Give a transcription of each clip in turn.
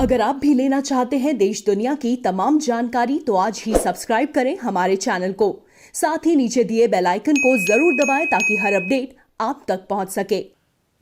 अगर आप भी लेना चाहते हैं देश दुनिया की तमाम जानकारी तो आज ही सब्सक्राइब करें हमारे चैनल को। साथ ही नीचे दिए बेल आइकन को जरूर दबाएं ताकि हर अपडेट आप तक पहुंच सके।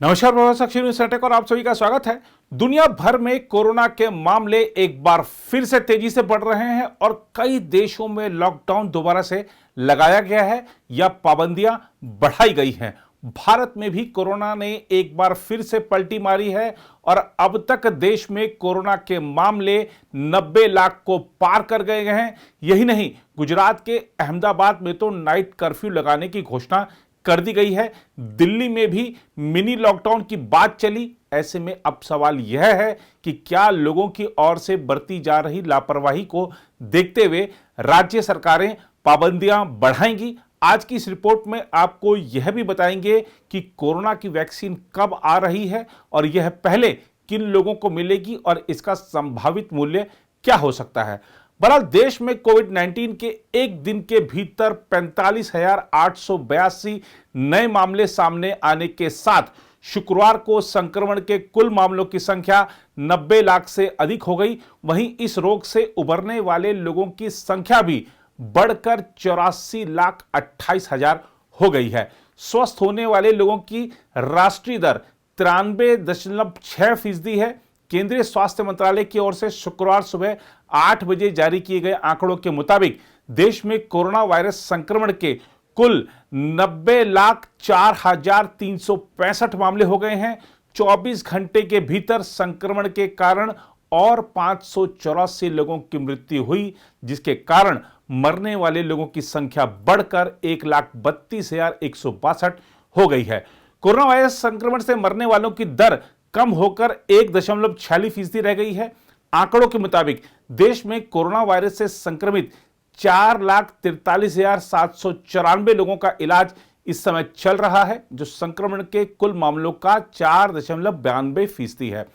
नमस्कार, प्रोफेसर न्यूज़ नेटवर्क और आप सभी का स्वागत है। दुनिया भर में कोरोना के मामले एक बार फिर से तेजी से बढ़ रहे हैं और कई देशों में लॉकडाउन दोबारा से लगाया गया है या पाबंदियां बढ़ाई गई हैं। भारत में भी कोरोना ने एक बार फिर से पलटी मारी है और अब तक देश में कोरोना के मामले 90 लाख को पार कर गए हैं। यही नहीं, गुजरात के अहमदाबाद में तो नाइट कर्फ्यू लगाने की घोषणा कर दी गई है। दिल्ली में भी मिनी लॉकडाउन की बात चली। ऐसे में अब सवाल यह है कि क्या लोगों की ओर से बरती जा रही लापरवाही को देखते हुए राज्य सरकारें पाबंदियां बढ़ाएंगी? आज की इस रिपोर्ट में आपको यह भी बताएंगे कि कोरोना की वैक्सीन कब आ रही है और यह पहले किन लोगों को मिलेगी और इसका संभावित मूल्य क्या हो सकता है। बहरहाल देश में कोविड-19 के एक दिन के भीतर 45,882 नए मामले सामने आने के साथ शुक्रवार को संक्रमण के कुल मामलों की संख्या 90 लाख से अधिक हो गई। वहीं इस रोग से उबरने वाले लोगों की संख्या भी बढ़कर 84,28,000 हो गई है। स्वस्थ होने वाले लोगों की राष्ट्रीय दर 93.6% है। केंद्रीय स्वास्थ्य मंत्रालय की ओर से शुक्रवार सुबह 8 बजे जारी किए गए आंकड़ों के मुताबिक देश में कोरोना वायरस संक्रमण के कुल 90,04,365 मामले हो गए हैं। 24 घंटे के भीतर संक्रमण के कारण और 584 लोगों की मृत्यु हुई, जिसके कारण मरने वाले लोगों की संख्या बढ़कर 1,32,162 हो गई है। कोरोना वायरस संक्रमण से मरने वालों की दर कम होकर 1.46% रह गई है। आंकड़ों के मुताबिक देश में कोरोना वायरस से संक्रमित 4,43,794 लोगों का इलाज इस समय चल रहा है, जो संक्रमण के कुल मामलों का 4.92% है।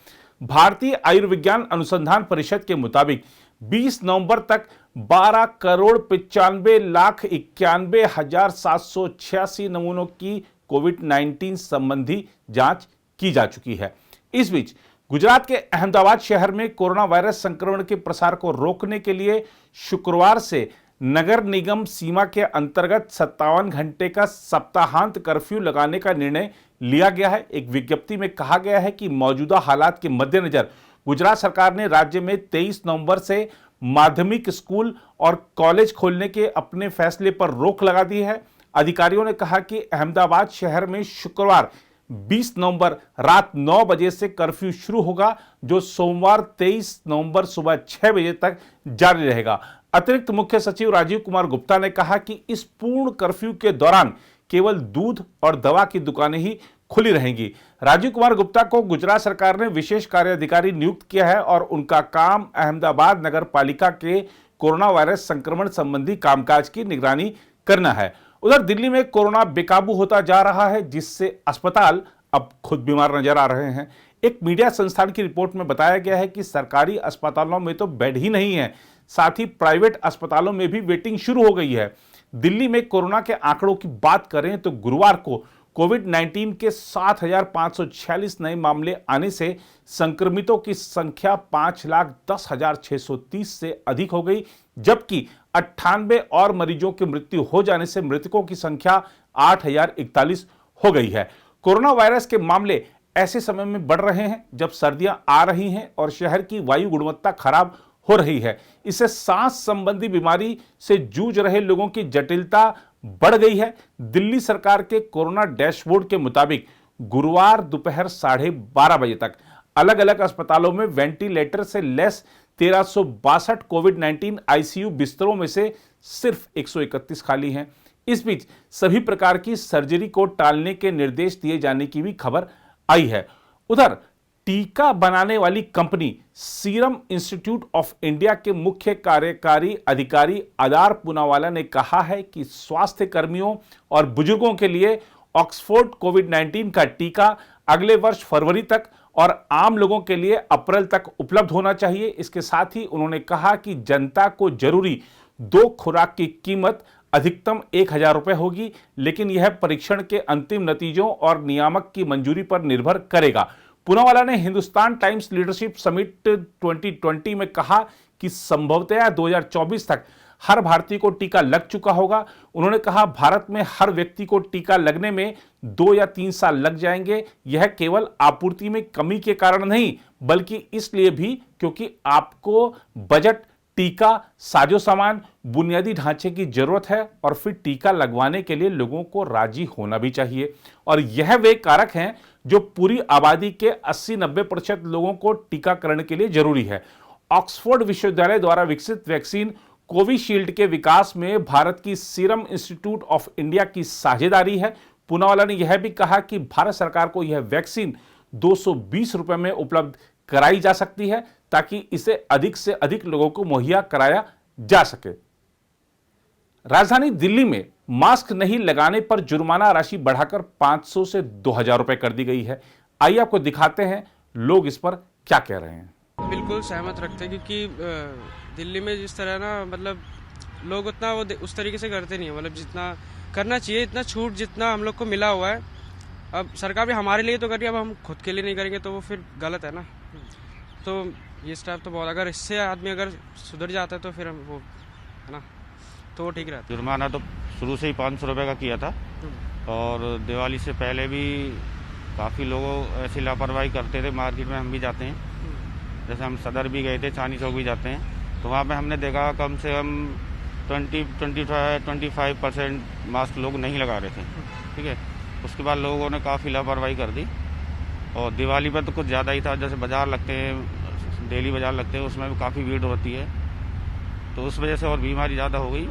भारतीय आयुर्विज्ञान अनुसंधान परिषद के मुताबिक 20 नवंबर तक 12,95,91,786 नमूनों की कोविड-19 संबंधी जांच की जा चुकी है। इस बीच गुजरात के अहमदाबाद शहर में कोरोना वायरस संक्रमण के प्रसार को रोकने के लिए शुक्रवार से नगर निगम सीमा के अंतर्गत 57 घंटे का सप्ताहांत कर्फ्यू लगाने का निर्णय लिया गया है। एक विज्ञप्ति में कहा गया है कि मौजूदा हालात के मद्देनजर गुजरात सरकार ने राज्य में 23 नवंबर से माध्यमिक स्कूल और कॉलेज खोलने के अपने फैसले पर रोक लगा दी है। अधिकारियों ने कहा कि अहमदाबाद शहर में शुक्रवार 20 नवंबर रात 9 बजे से कर्फ्यू शुरू होगा, जो सोमवार 23 नवंबर सुबह 6 बजे तक जारी रहेगा। अतिरिक्त मुख्य सचिव राजीव कुमार गुप्ता ने कहा कि इस पूर्ण कर्फ्यू के दौरान केवल दूध और दवा की दुकानें ही खुली रहेंगी। राजीव कुमार गुप्ता को गुजरात सरकार ने विशेष कार्याधिकारी नियुक्त किया है और उनका काम अहमदाबाद नगर पालिका के कोरोना वायरस संक्रमण संबंधी कामकाज की निगरानी करना है। उधर दिल्ली में कोरोना बेकाबू होता जा रहा है, जिससे अस्पताल अब खुद बीमार नजर आ रहे हैं। एक मीडिया संस्थान की रिपोर्ट में बताया गया है कि सरकारी अस्पतालों में तो बेड ही नहीं है, साथ ही प्राइवेट अस्पतालों में भी वेटिंग शुरू हो गई है। दिल्ली में कोरोना के आंकड़ों की बात करें तो गुरुवार को कोविड-19 के 7,546 नए मामले आने से संक्रमितों की संख्या 5,10,630 से अधिक हो गई, जबकि 98 और मरीजों की मृत्यु हो जाने से मृतकों की संख्या 8,041 हो गई है। कोरोना वायरस के मामले ऐसे समय में बढ़ रहे हैं जब सर्दियां आ रही हैं और शहर की वायु गुणवत्ता खराब हो रही है। इससे सांस संबंधी बीमारी से जूझ रहे लोगों की जटिलता बढ़ गई है। दिल्ली सरकार के कोरोना डैशबोर्ड के मुताबिक गुरुवार दोपहर 12:30 बजे तक अलग अलग अस्पतालों में वेंटिलेटर से लेस 1362 कोविड-19 आईसीयू बिस्तरों में से सिर्फ 131 खाली हैं। इस बीच सभी प्रकार की सर्जरी को टालने के निर्देश दिए जाने की भी खबर आई है। उधर टीका बनाने वाली company serum institute of India के मुख्य कार्यकारी अधिकारी आदार पूनावाला ने कहा है कि स्वास्थ्य कर्मियों और बुजुर्गों के लिए ऑक्सफोर्ड कोविड-19 का टीका अगले वर्ष फरवरी तक और आम लोगों के लिए अप्रैल तक उपलब्ध होना चाहिए। इसके साथ ही उन्होंने कहा कि जनता को जरूरी 2 खुराक की कीमत अधिकतम 1,000 रुपए होगी, लेकिन यह परीक्षण के अंतिम नतीजों और नियामक की मंजूरी पर निर्भर करेगा। पूनावाला ने हिंदुस्तान टाइम्स लीडरशिप समिट 2020 में कहा कि संभवतः 2024 तक हर भारतीय को टीका लग चुका होगा। उन्होंने कहा भारत में हर व्यक्ति को टीका लगने में 2 या 3 साल लग जाएंगे। यह केवल आपूर्ति में कमी के कारण नहीं, बल्कि इसलिए भी क्योंकि आपको बजट, टीका, साजो सामान, बुनियादी ढांचे की जरूरत है और फिर टीका लगवाने के लिए लोगों को राजी होना भी चाहिए। और यह वे कारक हैं जो पूरी आबादी के 80-90% लोगों को टीकाकरण के लिए जरूरी है। ऑक्सफोर्ड विश्वविद्यालय द्वारा विकसित वैक्सीन कोविशील्ड के विकास में भारत की सीरम इंस्टीट्यूट ऑफ इंडिया की साझेदारी है। पूनावाला ने यह भी कहा कि भारत सरकार को यह वैक्सीन 220 रुपए में उपलब्ध कराई जा सकती है ताकि इसे अधिक से अधिक लोगों को मुहैया कराया जा सके। राजधानी दिल्ली में मास्क नहीं लगाने पर जुर्माना राशि बढ़ाकर 500 से 2000 रुपए कर दी गई है। आइए आपको दिखाते हैं लोग इस पर क्या कह रहे हैं। बिल्कुल सहमत रखते हैं क्योंकि दिल्ली में जिस तरह ना मतलब लोग उतना वो उस तरीके से करते नहीं है, मतलब जितना करना चाहिए, इतना छूट जितना हम लोग को मिला हुआ है, अब सरकार भी हमारे लिए तो कर रही है, अब हम खुद के लिए नहीं करेंगे तो वो फिर गलत है ना। तो ये स्टाफ तो बहुत, अगर इससे आदमी अगर सुधर जाता है तो फिर हम वो है ना, तो वो ठीक रहता है। जुर्माना तो शुरू से ही 500 रुपये का किया था और दिवाली से पहले भी काफ़ी लोग ऐसी लापरवाही करते थे। मार्केट में हम भी जाते हैं, जैसे हम सदर भी गए थे, चांदनी चौक भी जाते हैं, तो वहाँ पे हमने देखा कम से कम 25% मास्क लोग नहीं लगा रहे थे। ठीक है, उसके बाद लोगों ने काफ़ी लापरवाही कर दी और दिवाली पर तो कुछ ज़्यादा ही था। जैसे बाज़ार लगते हैं, डेली बाज़ार लगते हैं, उसमें भी काफ़ी भीड़ होती है, तो उस वजह से और बीमारी ज़्यादा हो गई।